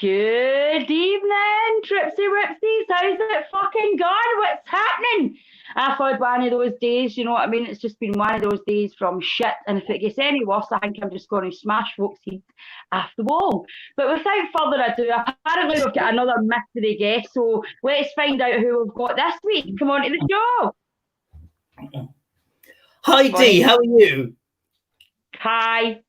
Good evening, Tripsy Whipsies. How's it fucking going? What's happening? I've had one of those days, you know what I mean? It's just been one of those days from shit. And if it gets any worse, I think I'm just going to smash folks' heads off the wall. But without further ado, apparently we've got another mystery guest. So let's find out who we've got this week. Come on to the show. Hi, Dee. How are you? Hi.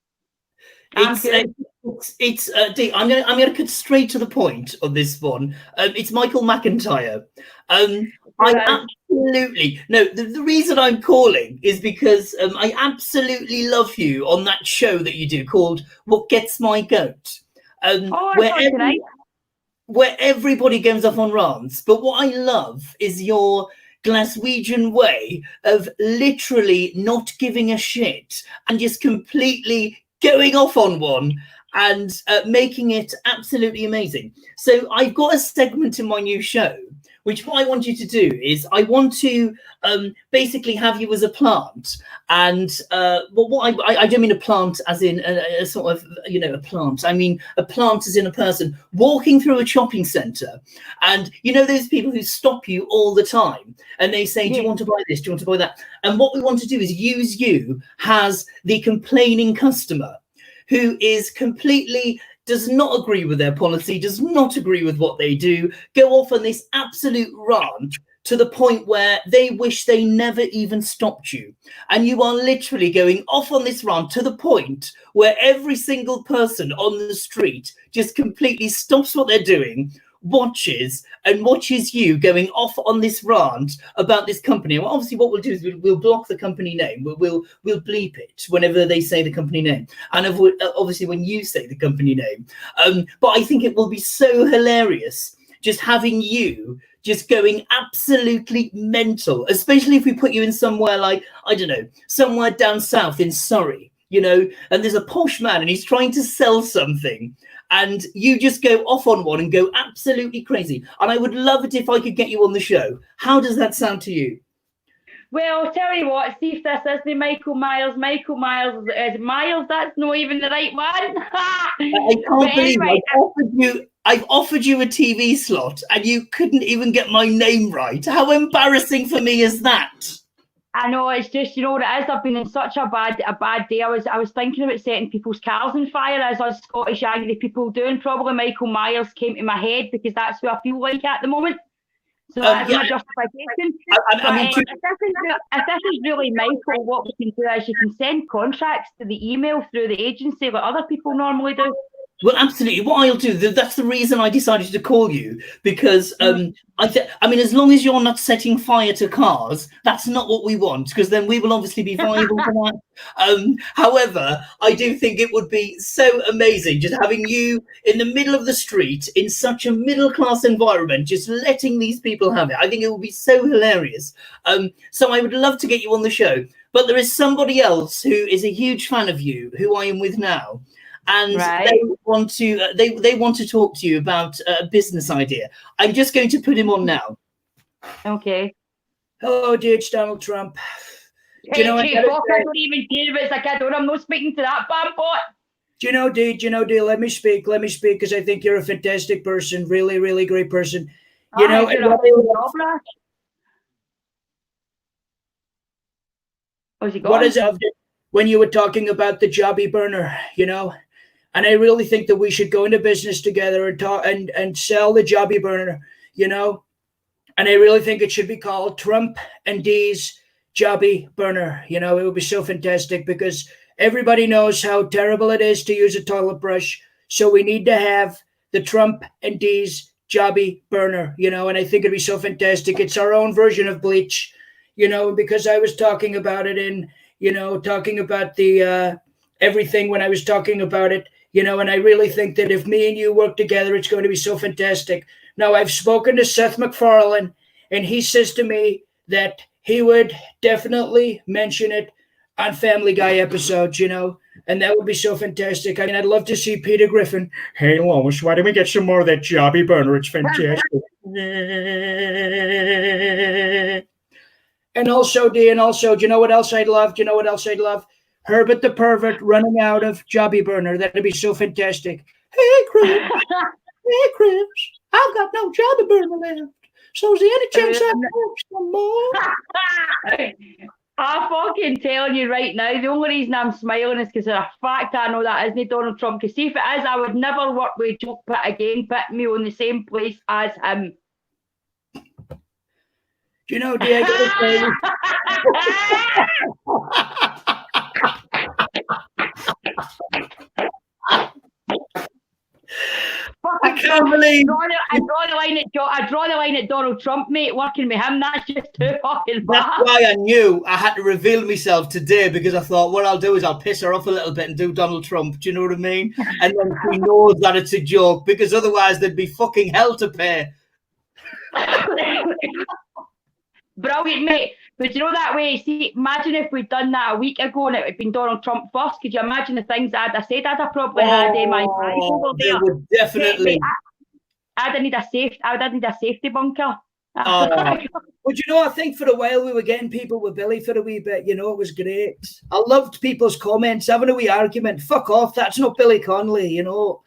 It's Dee. I'm gonna cut straight to the point on this one. It's Michael McIntyre. I absolutely no. The reason I'm calling is because I absolutely love you on that show that you do called "What Gets My Goat," where everybody goes off on rants. But what I love is your Glaswegian way of literally not giving a shit and just completely going off on one and making it absolutely amazing. So I've got a segment in my new show, which what I want you to do is I want to basically have you as a plant. And what I don't mean a plant as in a sort of, you know, a plant. I mean a plant as in a person walking through a shopping centre. And you know those people who stop you all the time and they say, do you want to buy this? Do you want to buy that? And what we want to do is use you as the complaining customer who is completely does not agree with their policy, does not agree with what they do, go off on this absolute rant to the point where they wish they never even stopped you. And you are literally going off on this rant to the point where every single person on the street just completely stops what they're doing, watches you going off on this rant about this company. Well, obviously what we'll do is we'll block the company name. We'll bleep it whenever they say the company name, and obviously when you say the company name. But I think it will be so hilarious just having you just going absolutely mental, especially if we put you in somewhere like, I don't know, somewhere down south in Surrey, you know, and there's a posh man and he's trying to sell something and you just go off on one and go absolutely crazy. And I would love it if I could get you on the show. How does that sound to you? Well, tell you what, see if this is the Michael Myers. Michael Myers is Myers. That's not even the right one. I can't believe anyway, I've offered you a TV slot and you couldn't even get my name right. How embarrassing for me is that? I know, it's just, you know what it is. I've been in such a bad day. I was thinking about setting people's cars on fire as us Scottish angry people doing. Probably Michael Myers came to my head because that's what I feel like at the moment. So that's my justification. If this is really Michael, what we can do is you can send contracts to the email through the agency like other people normally do. Well, absolutely. What I'll do, that's the reason I decided to call you, because I mean, as long as you're not setting fire to cars, that's not what we want, because then we will obviously be viable for that. However, I do think it would be so amazing just having you in the middle of the street in such a middle-class environment, just letting these people have it. I think it would be so hilarious. So I would love to get you on the show. But there is somebody else who is a huge fan of you, who I am with now. And they want to talk to you about a business idea. I'm just going to put him on now. Okay. Hello, dear, it's Donald Trump. Hey, I don't even care if it's a kid. I'm not speaking to that bambot. Do you know, Dee, let me speak, because I think you're a fantastic person, really, really great person. You know, what is it when you were talking about the jobby burner, you know? And I really think that we should go into business together and talk and sell the jobby burner, you know. And I really think it should be called Trump and Dee's jobby burner. You know, it would be so fantastic because everybody knows how terrible it is to use a toilet brush. So we need to have the Trump and Dee's jobby burner, you know. And I think it'd be so fantastic. It's our own version of bleach, you know, because I was talking about it in, you know, talking about the everything when I was talking about it. You know, and I really think that if me and you work together, it's going to be so fantastic. Now, I've spoken to Seth MacFarlane, and he says to me that he would definitely mention it on Family Guy episodes, you know, and that would be so fantastic. I mean, I'd love to see Peter Griffin. Hey, Lois, why don't we get some more of that jobby burner? It's fantastic. And also, Dee, do you know what else I'd love? Herbert the Pervert running out of jobby burner. That'd be so fantastic. Hey, Chris. Hey, Chris. I've got no jobby burner left. So is there any chance I can have some more? I'm fucking telling you right now, the only reason I'm smiling is because of the fact I know that isn't Donald Trump. Because see, if it is, I would never work with JokePit again, put me on the same place as him. Do you know, Diego? I can't believe I draw the line at Donald Trump, mate. Working with him, that's just too fucking bad. That's why I knew I had to reveal myself today, because I thought what I'll do is I'll piss her off a little bit and do Donald Trump. Do you know what I mean? And then she knows that it's a joke, because otherwise there'd be fucking hell to pay. Brilliant, mate. But you know that way, see, imagine if we'd done that a week ago and it had been Donald Trump first. Could you imagine the things I'd have said? I'd have probably had my bag over there. They would definitely. I'd need a safety bunker. But you know, I think for a while we were getting people with Billy for a wee bit. You know, it was great. I loved people's comments, having a wee argument. Fuck off, that's not Billy Connolly, you know.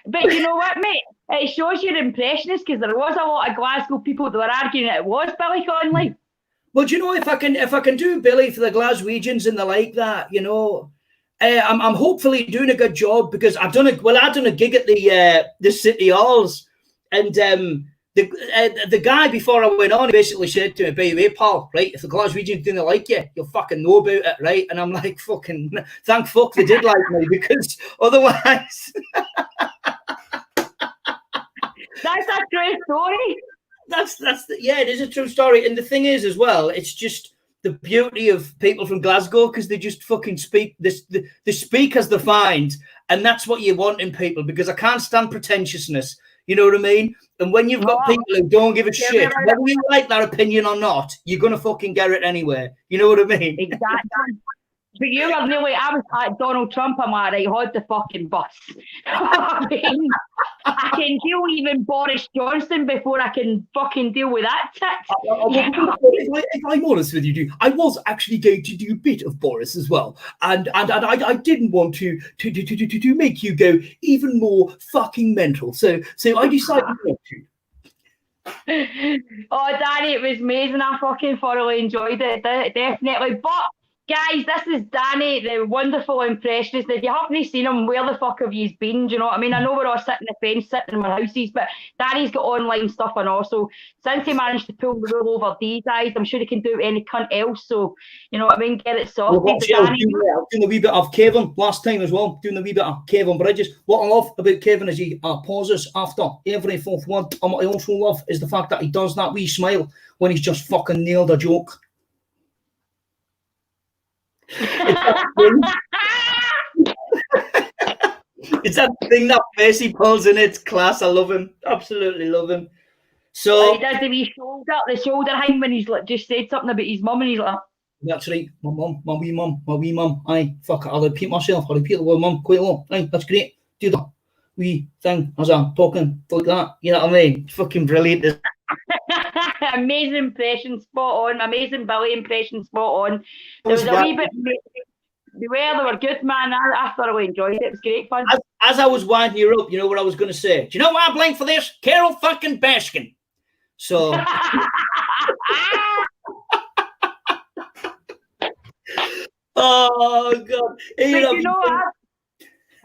But you know what, mate? It shows your impressionist, because there was a lot of Glasgow people that were arguing that it was Billy Connolly. Well, do you know, if I can do Billy for the Glaswegians and the like that, you know, I'm hopefully doing a good job, because I've done a gig at the City Halls, and the guy before I went on, he basically said to me, "By the way, pal, right, if the Glaswegians didn't like you, you'll fucking know about it, right?" And I'm like, fucking, thank fuck they did like me, because otherwise. That's a true story. Yeah, it is a true story. And the thing is, as well, it's just the beauty of people from Glasgow, because they just fucking speak this. They speak as they find, and that's what you want in people. Because I can't stand pretentiousness. You know what I mean? And when you've got people who don't give a shit, whether you like that opinion or not, you're gonna fucking get it anyway. You know what I mean? Exactly. But you were nearly, I was like Donald Trump, I'm like, right, hold the fucking bus. I mean, I can deal with even Boris Johnson before I can fucking deal with that tit. If I'm honest with you, I was actually going to do a bit of Boris as well. And I didn't want to make you go even more fucking mental. So I decided not to. Oh, Danny, it was amazing. I fucking thoroughly enjoyed it, definitely. But guys, this is Danny, the wonderful impressionist. If you haven't seen him, where the fuck have you been? Do you know what I mean? I know we're all sitting on the fence, sitting in our houses, but Danny's got online stuff, and also since he managed to pull the wool over these eyes, I'm sure he can do any cunt else. So, you know what I mean? Get it sorted. Well, doing a wee bit of Kevin last time as well, doing a wee bit of Kevin Bridges. What I love about Kevin is he pauses after every fourth word. And what I also love is the fact that he does that wee smile when he's just fucking nailed a joke. It's that thing that face he pulls in. It's class. I love him. Absolutely love him. So he does the wee shoulder hang when he's like just said something about his mum, and he's like, "That's right, my wee mum. Aye, fuck it. I'll repeat myself. I'll repeat the word mum quite a lot. Aye, that's great. Do that wee thing as I'm talking like that. You know what I mean? It's fucking brilliant." Amazing impression, spot on. Amazing Billy impression, spot on. There was a wee bit. They were good, man. I thoroughly enjoyed it. It was great fun. As I was winding you up, you know what I was going to say? Do you know why I'm playing for this? Carol fucking Baskin. So. Oh God! You know what?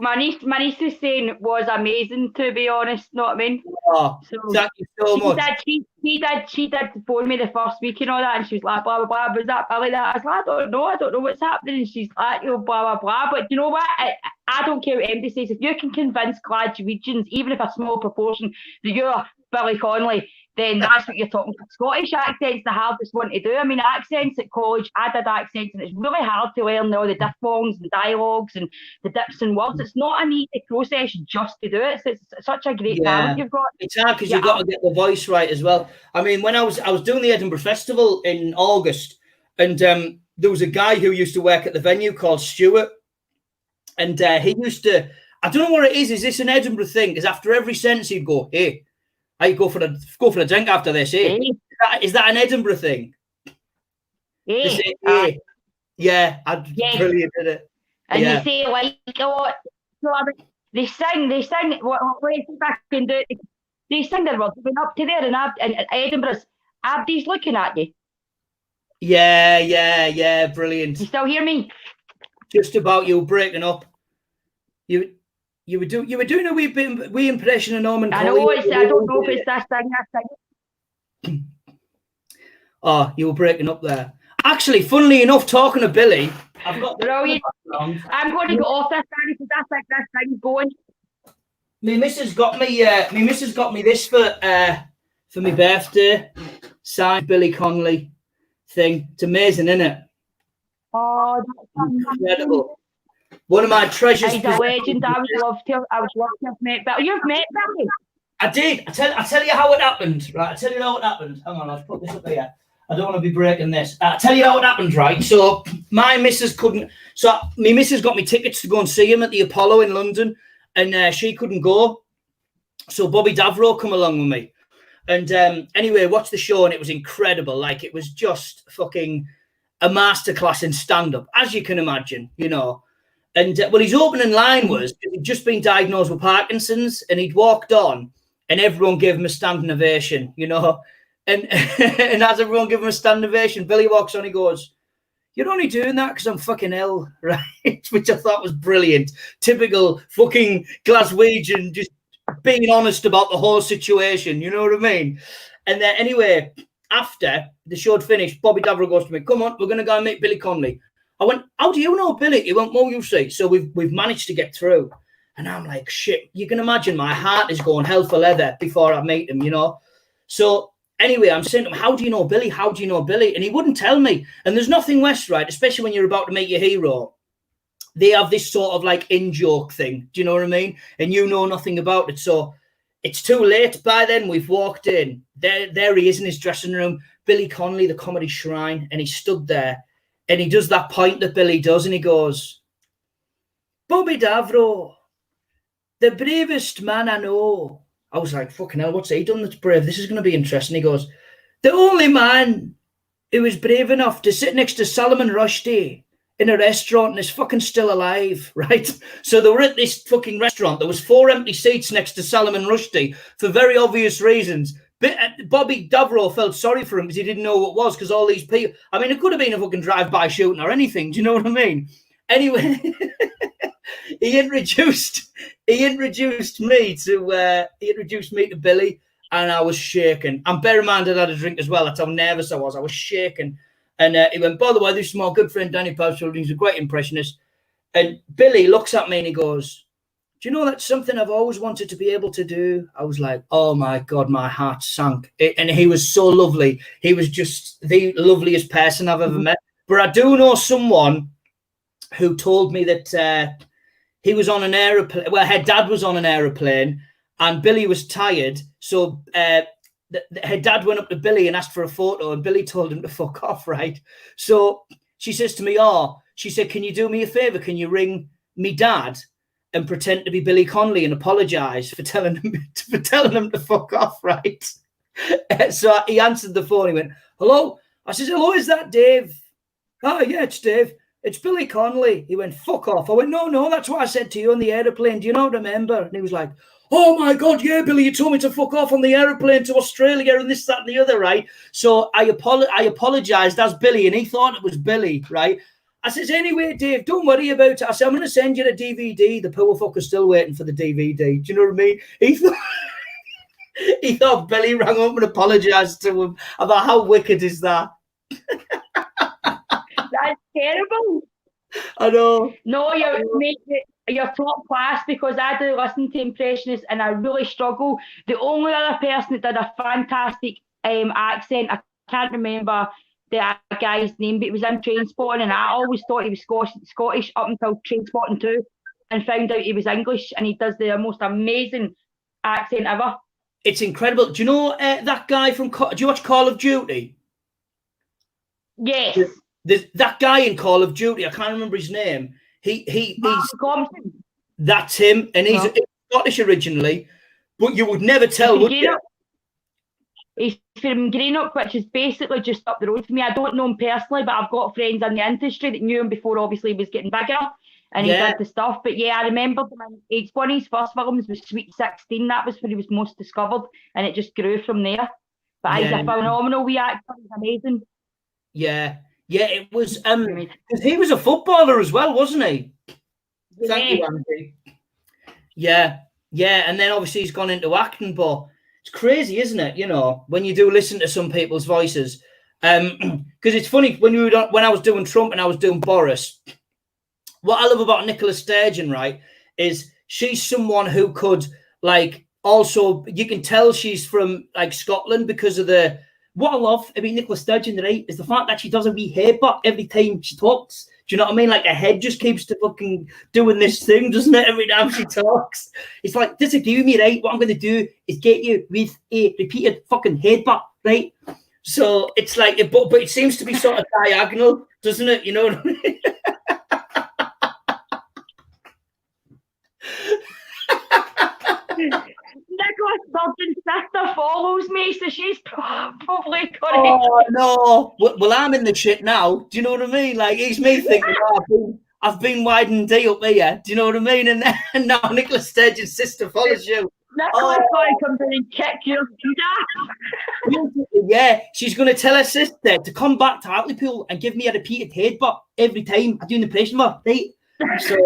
My niece's saying was amazing, to be honest. Know what I mean? Oh, so thank you so much. She did phone me the first week and all that, and she was like, blah blah blah. Was that Billy? That I was like, I don't know what's happening. And she's like, blah blah blah. But you know what? I don't care what anybody says. If you can convince Glaswegians, even if a small proportion, that you're Billy Connolly, then that's what you're talking about. Scottish accent's the hardest one to do. I mean, accents at college, I did accents, and it's really hard to learn all the diphthongs and dialogues and the dips and words. It's not an easy process just to do it. So it's such a great talent you've got. It's hard because you've got to get the voice right as well. I mean, when I was doing the Edinburgh Festival in August, and there was a guy who used to work at the venue called Stuart, and he used to, I don't know what it is this an Edinburgh thing? Because after every sentence he'd go, "Hey, I go for a drink after this, eh?" Hey. Is that an Edinburgh thing? Hey. Yeah, brilliant, did it? And you say like a lot. No, I mean, they sing. What if I can do? They sing their words. Going up to there in Edinburgh's. Abdi's looking at you. Yeah, brilliant. You still hear me? Just about, you breaking up. You were doing a wee impression of Norman. I know it's. I don't know if it's this thing. Oh, you were breaking up there. Actually, funnily enough, talking to Billy, I've got. Brilliant. I'm going to go off this thing because I think this thing's going. My missus got me this for my birthday. Signed Billy Connolly thing. It's amazing, isn't it? Oh, that's incredible. One of my treasures. He's a legend. I would love to have met Billy. You've met Billy? I did. I tell you how it happened. Right, I tell you how it happened. Hang on, I'll put this up here. I don't want to be breaking this. I'll tell you how it happened, right? So my missus couldn't. So my missus got me tickets to go and see him at the Apollo in London, and she couldn't go. So Bobby Davro come along with me, and anyway, watched the show, and it was incredible. Like, it was just fucking a masterclass in stand-up, as you can imagine, you know. And well, his opening line was he'd just been diagnosed with Parkinson's, and he'd walked on, and everyone gave him a standing ovation, you know. And and as everyone gave him a standing ovation, Billy walks on, he goes, "You're only doing that because I'm fucking ill," right? Which I thought was brilliant. Typical fucking Glaswegian, just being honest about the whole situation, you know what I mean? And then anyway, after the show had finished, Bobby Davro goes to me, "Come on, we're going to go and meet Billy Connolly." I went, "How do you know Billy?" He went, "Well, you see." So we've managed to get through. And I'm like, shit, you can imagine my heart is going hell for leather before I meet him, you know? So anyway, I'm saying to him, "How do you know Billy? How do you know Billy?" And he wouldn't tell me. And there's nothing worse, right? Especially when you're about to meet your hero. They have this sort of like in-joke thing. Do you know what I mean? And you know nothing about it. So it's too late. By then, we've walked in. There he is in his dressing room. Billy Connolly, the Comedy Shrine. And he stood there. And he does that point that Billy does. And he goes, "Bobby Davro, the bravest man I know." I was like, fucking hell, what's he done that's brave? This is going to be interesting. He goes, "The only man who was brave enough to sit next to Salman Rushdie in a restaurant and is fucking still alive," right? So they were at this fucking restaurant. There was 4 empty seats next to Salman Rushdie for very obvious reasons. Bobby Davro felt sorry for him because he didn't know what it was, because all these people, I mean, it could have been a fucking drive-by shooting or anything. Do you know what I mean? Anyway, he introduced me to Billy, and I was shaking. And bear in mind, I'd had a drink as well. That's how nervous I was. I was shaking. And he went, "By the way, this is my good friend Danny Powell. He's a great impressionist." And Billy looks at me and he goes, "Do you know that's something I've always wanted to be able to do?" I was like, oh my God, my heart sank. And he was so lovely. He was just the loveliest person I've ever met. But I do know someone who told me that he was on an aeroplane. Well, her dad was on an aeroplane and Billy was tired. So her dad went up to Billy and asked for a photo, and Billy told him to fuck off, right? So she says to me, she said, "Can you do me a favor? Can you ring me dad and pretend to be Billy Connolly and apologize for telling him to fuck off," right? So he answered the phone. He went, "Hello?" I says, "Hello, is that Dave?" "Oh, yeah, it's Dave. It's Billy Connolly." He went, "Fuck off." I went, No, that's what I said to you on the aeroplane. Do you not remember?" And he was like, "Oh my God, yeah, Billy, you told me to fuck off on the aeroplane to Australia and this, that, and the other," right? So I apologized as Billy, and he thought it was Billy, right? I says, "Anyway, Dave, don't worry about it." I said, "I'm going to send you the DVD. The poor fucker's still waiting for the DVD. Do you know what I mean?" He thought Billy rang up and apologized to him. I thought, how wicked is that? That's terrible. I know. No, you're top class, because I do listen to impressionists and I really struggle. The only other person that did a fantastic accent, I can't remember the guy's name, but he was in Trainspotting, and I always thought he was Scottish up until Trainspotting 2 and found out he was English, and he does the most amazing accent ever. It's incredible. Do you know that guy from... Do you watch Call of Duty? Yes. That guy in Call of Duty, I can't remember his name. He's Compton. That's him, and he's Scottish originally, but you would never tell, would you? He's from Greenock, which is basically just up the road from me. I don't know him personally, but I've got friends in the industry that knew him before, obviously, he was getting bigger. and he did the stuff. But yeah, I remember one of his first films was Sweet 16. That was when he was most discovered, and it just grew from there. But he's a phenomenal wee actor. He's amazing. Yeah, it was because he was a footballer as well, wasn't he? Yeah. Thank you, Andy. Yeah, and then obviously he's gone into acting, but it's crazy, isn't it? You know, when you do listen to some people's voices, because it's funny when I was doing Trump and I was doing Boris. What I love about Nicola Sturgeon, right, is she's someone who could, like, also, you can tell she's from, like, Scotland because of what I love about Nicola Sturgeon, right, is the fact that she does a wee haircut every time she talks. Do you know what I mean? Like, her head just keeps to fucking doing this thing, doesn't it, every time she talks? It's like, disagree with me, right? What I'm going to do is get you with a repeated fucking headbutt, right? So it's like, but it seems to be sort of diagonal, doesn't it? You know what I mean? Nicholas Sturgeon's sister follows me, so she's probably correct. Oh no! Well, I'm in the shit now. Do you know what I mean? Like, it's me thinking, I've been widening D up here. Do you know what I mean? And now Nicola Sturgeon's sister follows you. Nicholas probably comes in and kick your Judah. Yeah, she's going to tell her sister to come back to Hartlepool and give me a repeated headbutt every time I do an impression of her, right? So.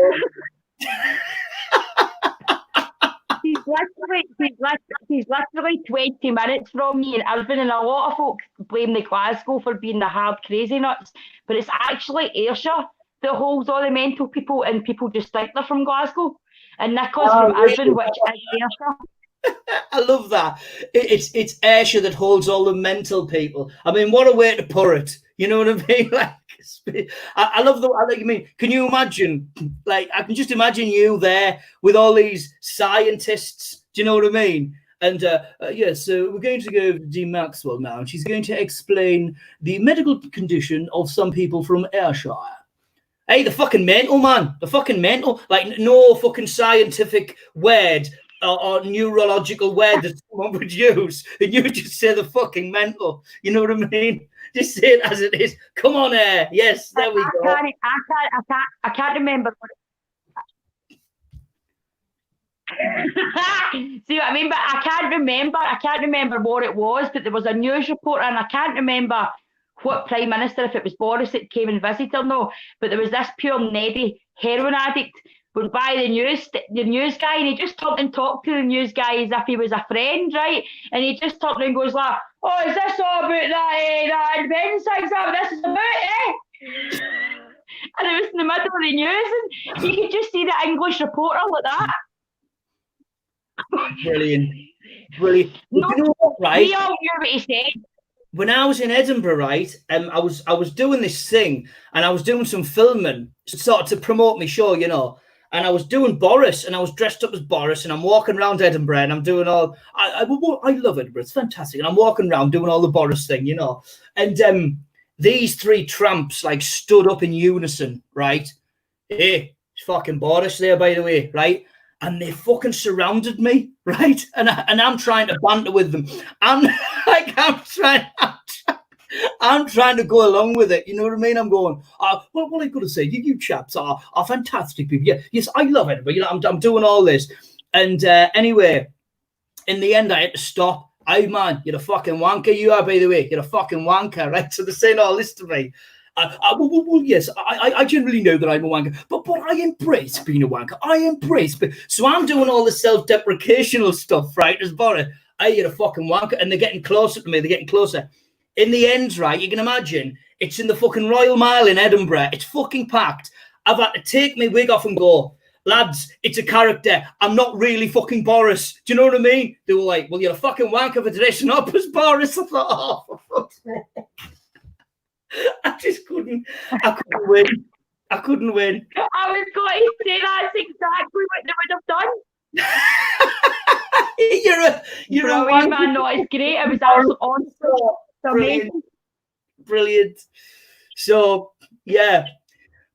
He's literally 20 minutes from me in Irvine, and a lot of folk blame the Glasgow for being the hard crazy nuts, but it's actually Ayrshire that holds all the mental people, and people just think they're from Glasgow. And Nicola's from Irvine, which is Ayrshire. I love that. It's Ayrshire that holds all the mental people. I mean, what a way to put it. You know what I mean? Like, I love I mean, can you imagine? Like, I can just imagine you there with all these scientists. Do you know what I mean? And so we're going to go to Dee Maxwell now, and she's going to explain the medical condition of some people from Ayrshire. Hey, the fucking mental, man. The fucking mental. Like, no fucking scientific word or neurological word that someone would use, and you just say the fucking mental. You know what I mean? Just say it as it is. Come on, air. Yes, there we go. I can't remember. See what I mean? But I can't remember what it was. But there was a news reporter, and I can't remember what Prime Minister, if it was Boris that came and visited or no. But there was this pure needy heroin addict went by the news guy, and he just turned and talked to the news guy as if he was a friend, right? And he just turned and goes like, "Oh, is this all about that independence thing? Is that what this is about, eh?" And it was in the middle of the news, and you could just see the English reporter like that. Brilliant. No, you know what, right? We all hear what he said. When I was in Edinburgh, right, I was doing this thing, and I was doing some filming, sort of to promote my show, you know. And I was doing Boris, and I was dressed up as Boris, and I'm walking around Edinburgh, and I'm doing all. I love Edinburgh; it's fantastic, and I'm walking around doing all the Boris thing, you know. And these three tramps like stood up in unison, right? Hey, it's fucking Boris there, by the way, right? And they fucking surrounded me, right? And I'm trying to banter with them. I'm trying to go along with it. You know what I mean? I'm going, what I got to say? You chaps are fantastic people. Yeah, yes, I love it. But you know, I'm doing all this. And anyway, in the end, I had to stop. Hey man, you're a fucking wanker. You are, by the way. You're a fucking wanker, right? So they're saying all this to me. Yes, I generally know that I'm a wanker, but I embrace being a wanker. So I'm doing all the self-deprecational stuff, right? As Boris, hey, you're a fucking wanker, and they're getting closer to me. They're getting closer. In the end, right, you can imagine it's in the fucking Royal Mile in Edinburgh. It's fucking packed. I've had to take my wig off and go, lads, it's a character. I'm not really fucking Boris. Do you know what I mean? They were like, well, you're a fucking wanker for dressing up as Boris. I thought, oh, for fuck's sake. I couldn't win. I couldn't win. I was going to say that's exactly what they would have done. you're a man. No, it's great. It was absolutely awesome. Brilliant. So yeah,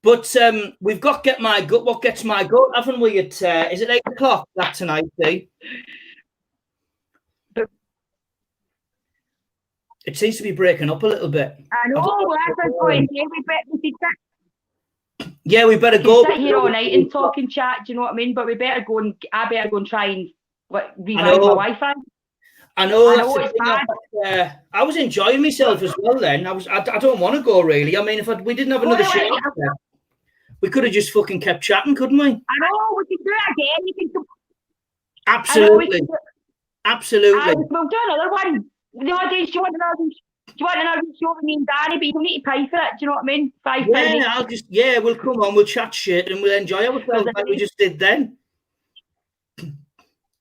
but we've got Get My Gut. What Gets My Gut? Haven't we? At is it 8:00 that tonight? See? It seems to be breaking up a little bit. I know. Yeah, we better We go. can sit here all night and talk and chat. Do you know what I mean? But I better go and try and revive my Wi-Fi. I know it's bad. I was enjoying myself as well. Then I don't want to go really. I mean, if we didn't have another show, we could have just fucking kept chatting, couldn't we? I know we can do it again. You can. Absolutely. Absolutely. We'll do another one. The other day, she wanted another show with me and Danny, but you don't need to pay for it. Do you know what I mean? 5 minutes. We'll come on, we'll chat shit and we'll enjoy ourselves like we just did then.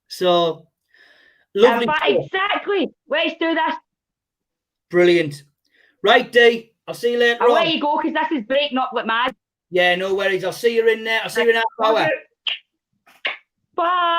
So lovely. Exactly. Let's do this. Brilliant. Right, Dee. I'll see you later. I'll let you go because this is breaking up like mad. Yeah, no worries. I'll see you in there. I'll see you in half hour. Bye.